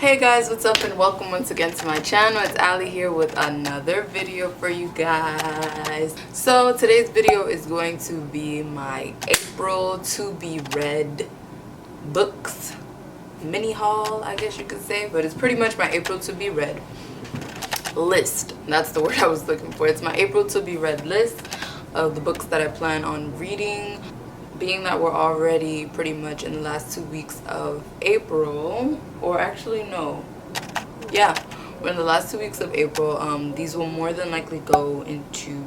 Hey guys, what's up and welcome once again to my channel. It's Ali here with another video for you guys. So today's video is going to be my April to be read books mini haul, I guess you could say, but it's pretty much my April to be read list. That's the word I was looking for. It's my April to be read list of the books that I plan on reading. Being that we're already pretty much in the last 2 weeks of April, or actually no, yeah, we're in the last 2 weeks of April. These will more than likely go into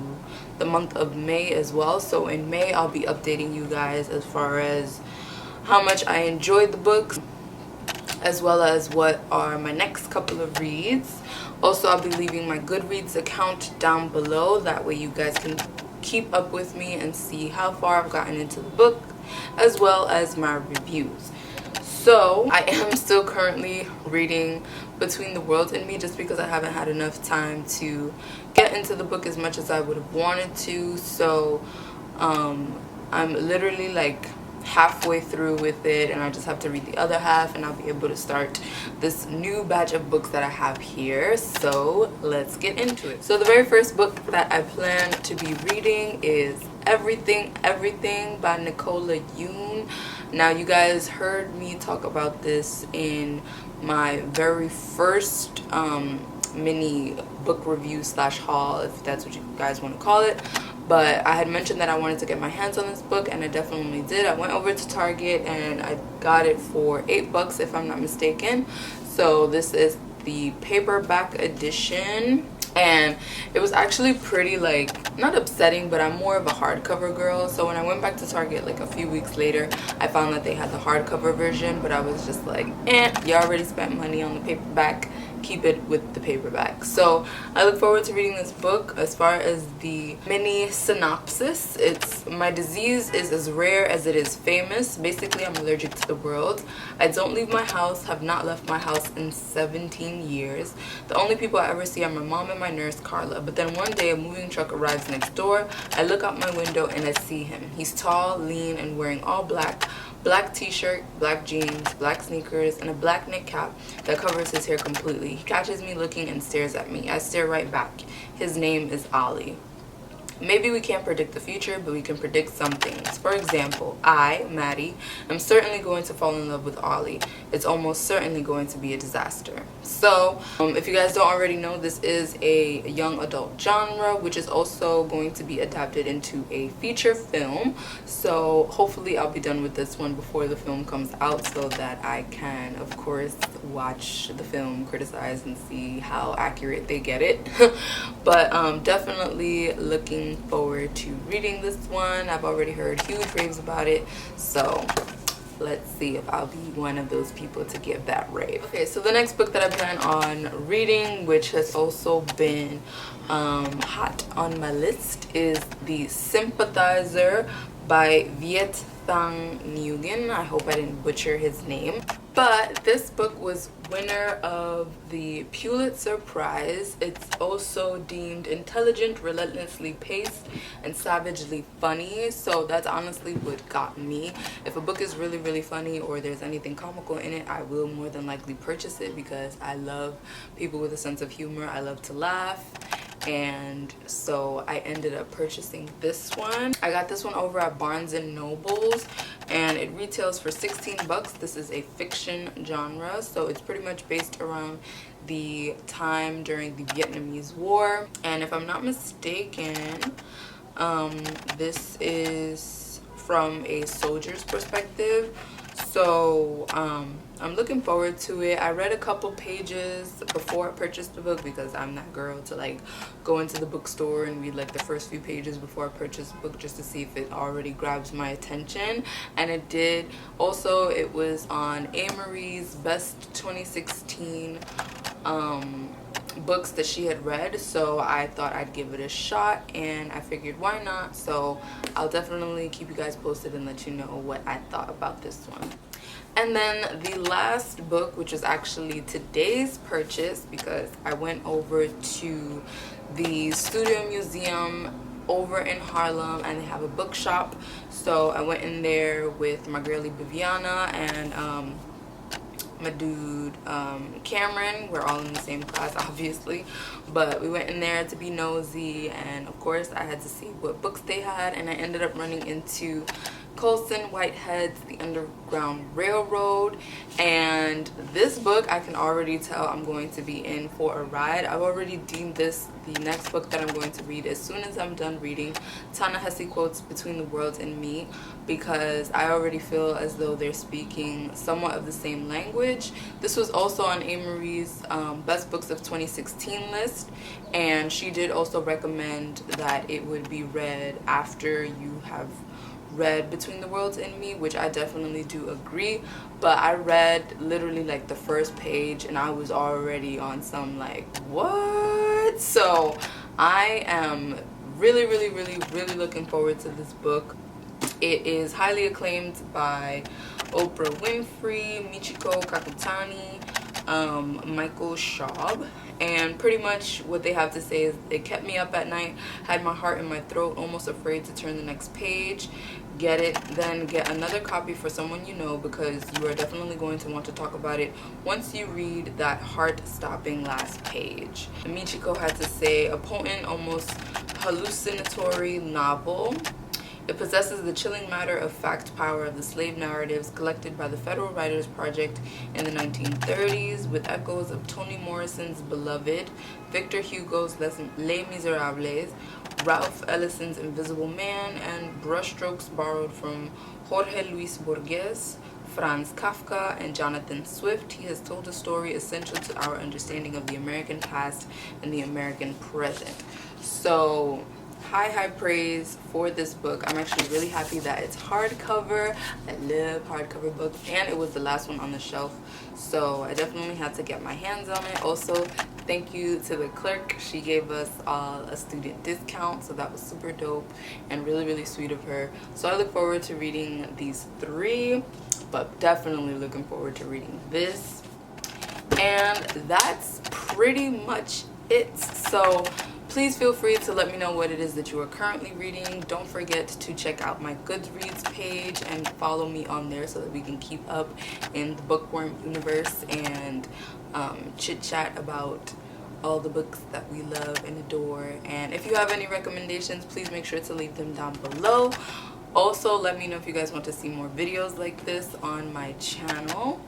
the month of May as well. So in May, I'll be updating you guys as far as how much I enjoyed the books, as well as what are my next couple of reads. Also, I'll be leaving my Goodreads account down below. That way you guys can keep up with me and see how far I've gotten into the book, as well as my reviews. So I am still currently reading Between the Worlds and Me, just because I haven't had enough time to get into the book as much as I would have wanted to. So I'm literally like halfway through with it, and I just have to read the other half and I'll be able to start this new batch of books that I have here. So let's get into it. So the very first book that I plan to be reading is Everything by Nicola Yoon. Now, you guys heard me talk about this in my very first mini book review slash haul, if that's what you guys want to call it. But I had mentioned that I wanted to get my hands on this book, and I definitely did. I went over to Target and I got it for $8 if I'm not mistaken. So this is the paperback edition, and it was actually pretty, like, not upsetting, but I'm more of a hardcover girl. So when I went back to Target like a few weeks later, I found that they had the hardcover version, but I was just like, you already spent money on the paperback, keep it with the paperback. So I look forward to reading this book. As far as the mini synopsis, it's my disease is as rare as it is famous. Basically, I'm allergic to the world. I don't leave my house, have not left my house in 17 years. The only people I ever see are my mom and my nurse Carla. But then one day a moving truck arrives next door. I look out my window and I see him. He's tall, lean, and wearing all black. Black t-shirt, black jeans, black sneakers, and a black knit cap that covers his hair completely. He catches me looking and stares at me. I stare right back. His name is Ali. Maybe we can't predict the future, but we can predict some things. For example, I, Maddie, am certainly going to fall in love with Ali. It's almost certainly going to be a disaster. So, if you guys don't already know, this is a young adult genre, which is also going to be adapted into a feature film. So, hopefully I'll be done with this one before the film comes out, so that I can, of course, watch the film, criticize, and see how accurate they get it. But definitely looking forward to reading this one. I've already heard huge raves about it, so let's see if I'll be one of those people to give that rave. Okay, so the next book that I plan on reading, which has also been hot on my list, is The Sympathizer by Viet Thanh Nguyen. I hope I didn't butcher his name. But this book was winner of the Pulitzer Prize. It's also deemed intelligent, relentlessly paced, and savagely funny. So that's honestly what got me. If a book is really, really funny or there's anything comical in it, I will more than likely purchase it, because I love people with a sense of humor. I love to laugh. And so I ended up purchasing this one. I got this one over at Barnes and Nobles, and it retails for $16. This is a fiction genre, so it's pretty much based around the time during the Vietnamese War. And if I'm not mistaken, this is from a soldier's perspective. So I'm looking forward to it. I read a couple pages before I purchased the book, because I'm that girl to like go into the bookstore and read like the first few pages before I purchase the book, just to see if it already grabs my attention. And it did. Also, it was on Amory's best 2016 books that she had read, so I thought I'd give it a shot, and I figured why not. So I'll definitely keep you guys posted and let you know what I thought about this one. And then the last book, which is actually today's purchase, because I went over to the Studio Museum over in Harlem, and they have a bookshop. So I went in there with my girlie Biviana and my dude Cameron. We're all in the same class, obviously, but we went in there to be nosy, and of course I had to see what books they had, and I ended up running into Colson Whitehead's The Underground Railroad. And this book, I can already tell I'm going to be in for a ride. I've already deemed this the next book that I'm going to read as soon as I'm done reading Ta-Nehisi Coates' Between the Worlds and Me, because I already feel as though they're speaking somewhat of the same language. This was also on Amory's Best Books of 2016 list, and she did also recommend that it would be read after you have read Between the Worlds and Me, which I definitely do agree. But I read literally like the first page and I was already on some like, what? So I am really looking forward to this book. It is highly acclaimed by Oprah Winfrey, Michiko Kakutani, Michael Schaub, and pretty much what they have to say is it kept me up at night, had my heart in my throat, almost afraid to turn the next page. Get it, then get another copy for someone you know, because you are definitely going to want to talk about it once you read that heart-stopping last page. Michiko had to say, a potent, almost hallucinatory novel. It possesses the chilling matter of fact power of the slave narratives collected by the Federal Writers Project in the 1930s, with echoes of Toni Morrison's Beloved, Victor Hugo's Les Miserables, Ralph Ellison's Invisible Man, and brushstrokes borrowed from Jorge Luis Borges, Franz Kafka, and Jonathan Swift. He has told a story essential to our understanding of the American past and the American present. So high praise for this book. I'm actually really happy that it's hardcover. I love hardcover books, and it was the last one on the shelf, so I definitely had to get my hands on it. Also, thank you to the clerk. She gave us all a student discount, so that was super dope and really sweet of her. So I look forward to reading these three, but definitely looking forward to reading this. And that's pretty much it. So please feel free to let me know what it is that you are currently reading. Don't forget to check out my Goodreads page and follow me on there so that we can keep up in the bookworm universe and chit chat about all the books that we love and adore. And if you have any recommendations, please make sure to leave them down below. Also, let me know if you guys want to see more videos like this on my channel.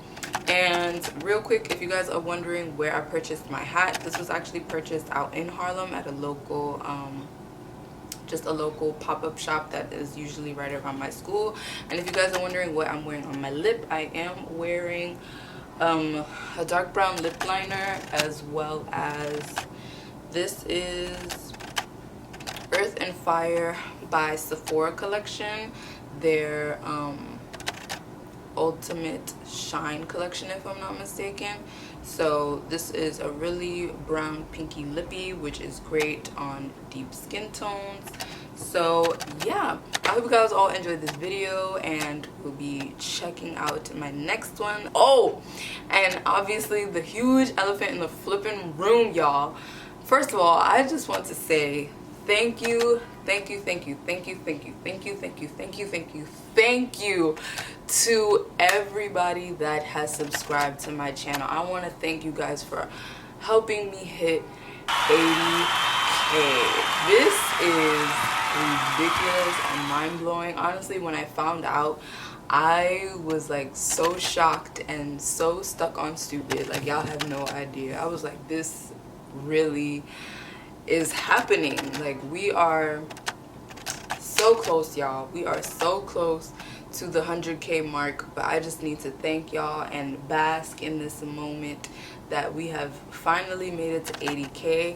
And real quick, if you guys are wondering where I purchased my hat, this was actually purchased out in Harlem at a local just a local pop-up shop that is usually right around my school. And if you guys are wondering what I'm wearing on my lip, I am wearing a dark brown lip liner, as well as this is Earth and Fire by Sephora collection, their Ultimate Shine collection, if I'm not mistaken. So this is a really brown pinky lippy, which is great on deep skin tones. So yeah, I hope you guys all enjoyed this video, and we'll be checking out my next one. Oh, and obviously the huge elephant in the flipping room, y'all. First of all, I just want to say thank you to everybody that has subscribed to my channel. I want to thank you guys for helping me hit 80K. This is ridiculous and mind-blowing. Honestly, when I found out, I was like so shocked and so stuck on stupid. Like, y'all have no idea. I was like, this really is happening. Like, we are so close, y'all. We are so close to the 100K mark, but I just need to thank y'all and bask in this moment that we have finally made it to 80K.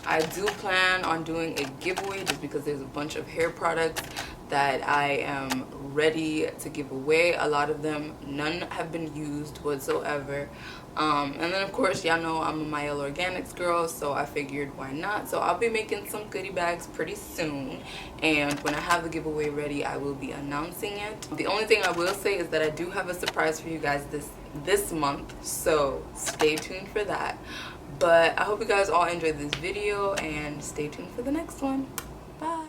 I do plan on doing a giveaway, just because there's a bunch of hair products that I am ready to give away. A lot of them, none have been used whatsoever. And then of course, y'all know I'm a Maele Organics girl, so I figured why not. So I'll be making some goodie bags pretty soon, and when I have the giveaway ready, I will be announcing it. The only thing I will say is that I do have a surprise for you guys this month, so stay tuned for that. But I hope you guys all enjoyed this video, and stay tuned for the next one. Bye.